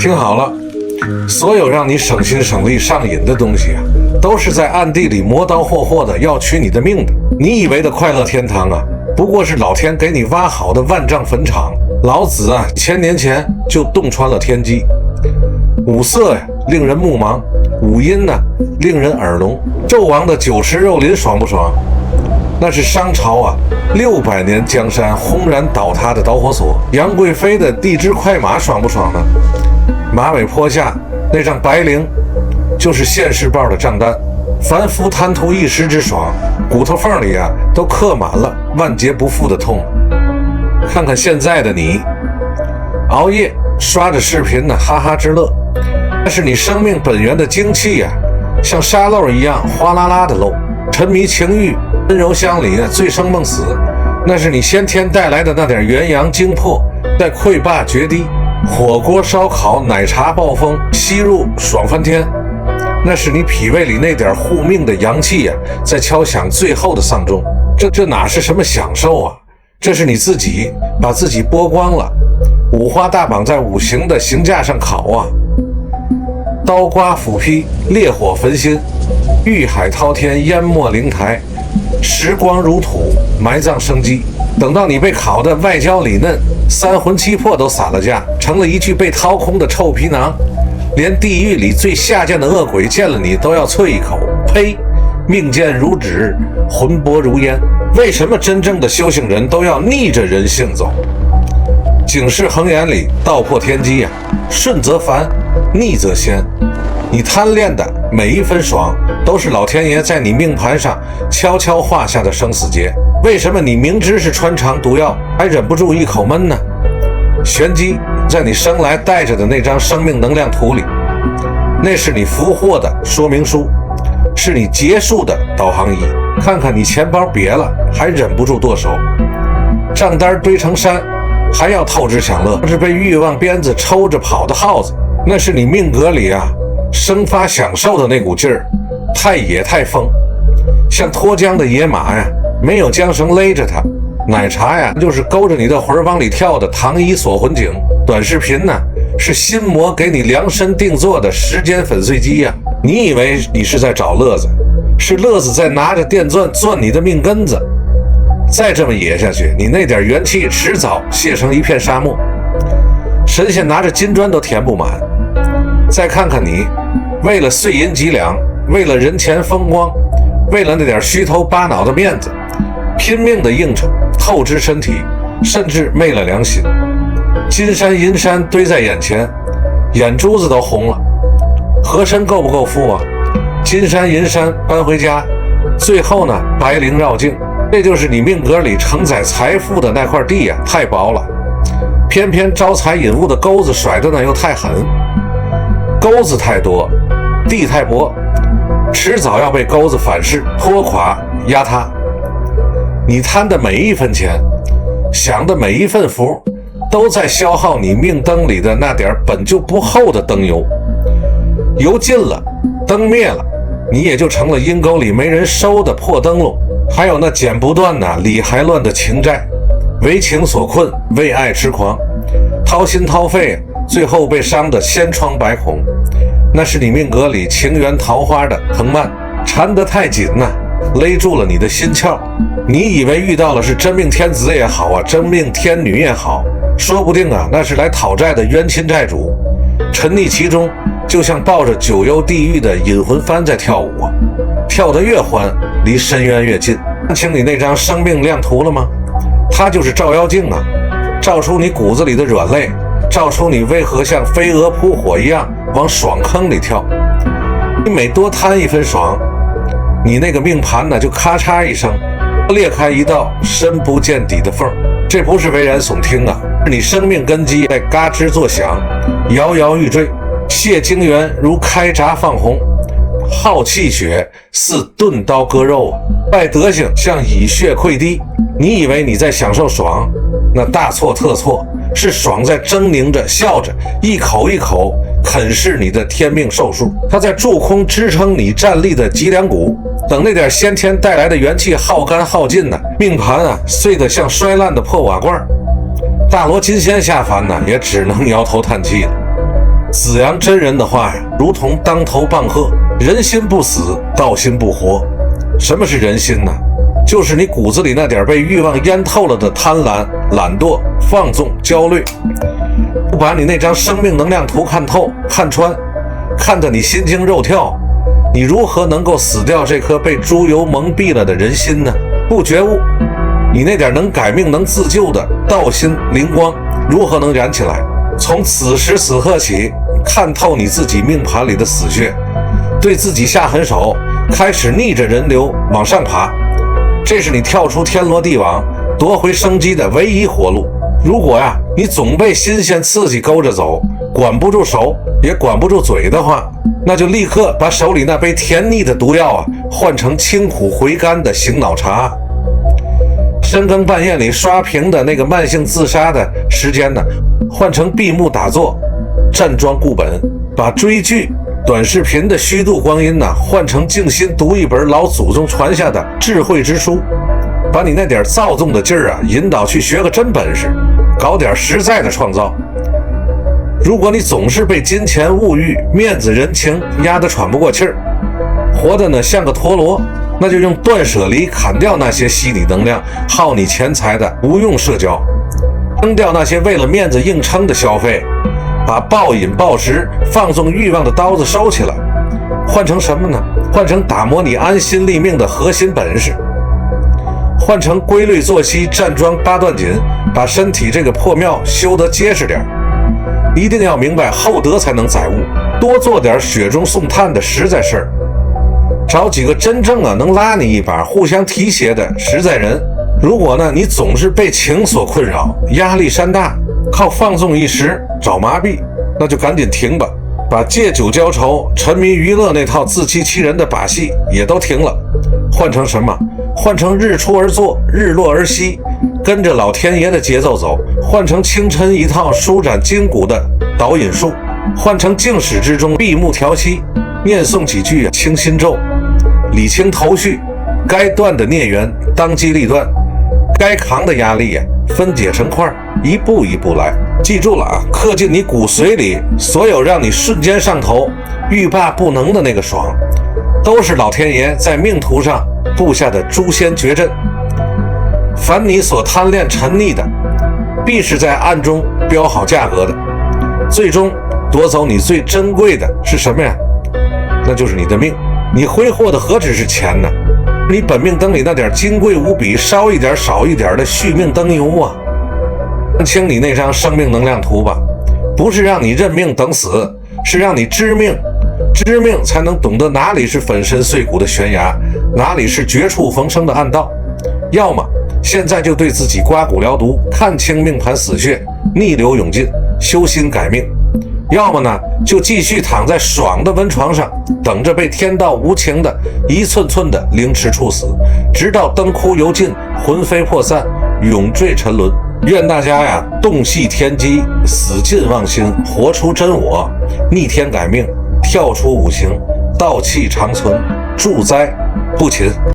听好了，所有让你省心省力上瘾的东西啊，都是在暗地里磨刀霍霍的要取你的命的。你以为的快乐天堂啊，不过是老天给你挖好的万丈坟场。老子啊，1000年前就洞穿了天机。五色呀，令人目盲；五音呢，令人耳聋。纣王的酒池肉林爽不爽？那是商朝啊600年江山轰然倒塌的导火索。杨贵妃的地支快马爽不爽呢？马尾坡下那张白绫就是现世报的账单。凡夫贪图一时之爽，骨头缝里啊都刻满了万劫不复的痛。看看现在的你，熬夜刷着视频呢，哈哈之乐，那是你生命本源的精气呀，像沙漏一样哗啦啦的漏。沉迷情欲，温柔乡里醉生梦死，那是你先天带来的那点元阳精魄在溃坝决堤。火锅烧烤奶茶暴风吸入爽翻天，那是你脾胃里那点护命的阳气呀，在敲响最后的丧钟。这哪是什么享受啊，这是你自己把自己剥光了，五花大绑在五行的刑架上烤啊。刀刮斧劈，烈火焚心，欲海滔天，淹没灵台，时光如土，埋葬生机。等到你被烤得外焦里嫩，三魂七魄都散了架，成了一具被掏空的臭皮囊，连地狱里最下贱的恶鬼见了你都要啐一口：呸！命贱如纸，魂薄如烟。为什么真正的修行人都要逆着人性走？警世恒言里道破天机呀，顺则凡，逆则仙。你贪恋的每一分爽，都是老天爷在你命盘上悄悄画下的生死劫。为什么你明知是穿肠毒药，还忍不住一口闷呢？玄机在你生来带着的那张生命能量图里，那是你福祸的说明书，是你结束的导航仪。看看你钱包瘪了，还忍不住剁手；账单堆成山，还要透支享乐。是被欲望鞭子抽着跑的耗子，那是你命格里啊生发享受的那股劲儿，太野太疯，像脱缰的野马呀，没有缰绳勒着它。奶茶呀，就是勾着你的魂往里跳的糖衣锁魂井。短视频呢，是心魔给你量身定做的时间粉碎机呀。你以为你是在找乐子，是乐子在拿着电钻钻你的命根子。再这么野下去，你那点元气迟早泄成一片沙漠，神仙拿着金砖都填不满。再看看你，为了碎银几两，为了人前风光，为了那点虚头巴脑的面子，拼命的应酬，透支身体，甚至昧了良心。金山银山堆在眼前，眼珠子都红了。和珅够不够富啊？金山银山搬回家，最后呢白绫绕境。这就是你命格里承载财富的那块地啊，太薄了，偏偏招财引物的钩子甩的呢又太狠。钩子太多，地太薄，迟早要被钩子反噬拖垮压塌。你贪的每一分钱，享的每一份福，都在消耗你命灯里的那点本就不厚的灯油。油尽了，灯灭了，你也就成了阴沟里没人收的破灯笼。还有那剪不断的理还乱的情债，为情所困，为爱痴狂，掏心掏肺，最后被伤得千疮百孔。那是你命格里情缘桃花的藤蔓缠得太紧呐，勒住了你的心窍。你以为遇到了是真命天子也好啊，真命天女也好，说不定啊那是来讨债的冤亲债主，沉溺其中，就像抱着九幽地狱的引魂幡在跳舞啊，跳得越欢，离深渊越近。看清你那张生命亮图了吗？它就是照妖镜啊，照出你骨子里的软肋，照出你为何像飞蛾扑火一样往爽坑里跳。你每多贪一分爽，你那个命盘呢就咔嚓一声裂开一道深不见底的缝。这不是危言耸听啊，是你生命根基在嘎吱作响，摇摇欲坠。泄精元如开闸放红，耗气血似钝刀割肉啊，败德行像以血溃堤。你以为你在享受爽，那大错特错，是爽在狰狞着笑着，一口一口啃噬你的天命寿数。它在筑空支撑你站立的脊梁骨，等那点先天带来的元气耗干耗尽呢，命盘啊碎得像摔烂的破瓦罐。大罗金仙下凡呢，也只能摇头叹气了。子阳真人的话呀，如同当头棒喝：人心不死，道心不活。什么是人心呢？就是你骨子里那点被欲望淹透了的贪婪、懒惰、放纵、焦虑。不把你那张生命能量图看透、看穿，看得你心惊肉跳，你如何能够死掉这颗被猪油蒙蔽了的人心呢？不觉悟，你那点能改命、能自救的道心灵光如何能燃起来？从此时此刻起，看透你自己命盘里的死穴，对自己下狠手，开始逆着人流往上爬。这是你跳出天罗地网、夺回生机的唯一活路。如果呀，你总被新鲜刺激勾着走，管不住手，也管不住嘴的话，那就立刻把手里那杯甜腻的毒药换成清苦回甘的醒脑茶。深更半夜里刷屏的那个慢性自杀的时间呢，换成闭目打坐，站桩固本。把追剧、短视频的虚度光阴换成静心读一本老祖宗传下的智慧之书。把你那点躁动的劲儿引导去学个真本事，搞点实在的创造。如果你总是被金钱、物欲、面子、人情压得喘不过气儿，活得呢像个陀螺，那就用断舍离砍掉那些吸你能量、耗你钱财的无用社交，扔掉那些为了面子硬撑的消费，把暴饮暴食、放纵欲望的刀子收起来，换成什么呢？换成打磨你安心立命的核心本事。换成规律作息、站桩八段锦，把身体这个破庙修得结实点。一定要明白厚德才能载物，多做点雪中送炭的实在事儿。找几个真正能拉你一把、互相提携的实在人。如果呢你总是被情所困扰，压力山大，靠放纵一时找麻痹，那就赶紧停吧。把借酒浇愁、沉迷娱乐那套自欺欺人的把戏也都停了。换成什么？换成日出而作，日落而息，跟着老天爷的节奏走。换成清晨一套舒展筋骨的导引术。换成静室之中闭目调息，念诵几句清心咒，理清头绪。该断的孽缘当机立断，该扛的压力分解成块，一步一步来。记住了刻进你骨髓里所有让你瞬间上头、欲罢不能的那个爽，都是老天爷在命途上布下的诛仙绝阵。凡你所贪恋沉溺的，必是在暗中标好价格的。最终夺走你最珍贵的是什么呀？那就是你的命。你挥霍的何止是钱呢？你本命灯里那点金贵无比、烧一点少一点的续命灯油啊！看清你那张生命能量图吧，不是让你认命等死，是让你知命。知命才能懂得哪里是粉身碎骨的悬崖，哪里是绝处逢生的暗道。要么现在就对自己刮骨疗毒，看清命盘死穴，逆流勇进，修心改命；要么呢，就继续躺在爽的温床上，等着被天道无情的一寸寸的凌迟处死，直到灯枯油尽，魂飞魄散，永坠沉沦。愿大家洞悉天机，死尽忘心，活出真我，逆天改命，跳出五行，道气长存，助灾不勤。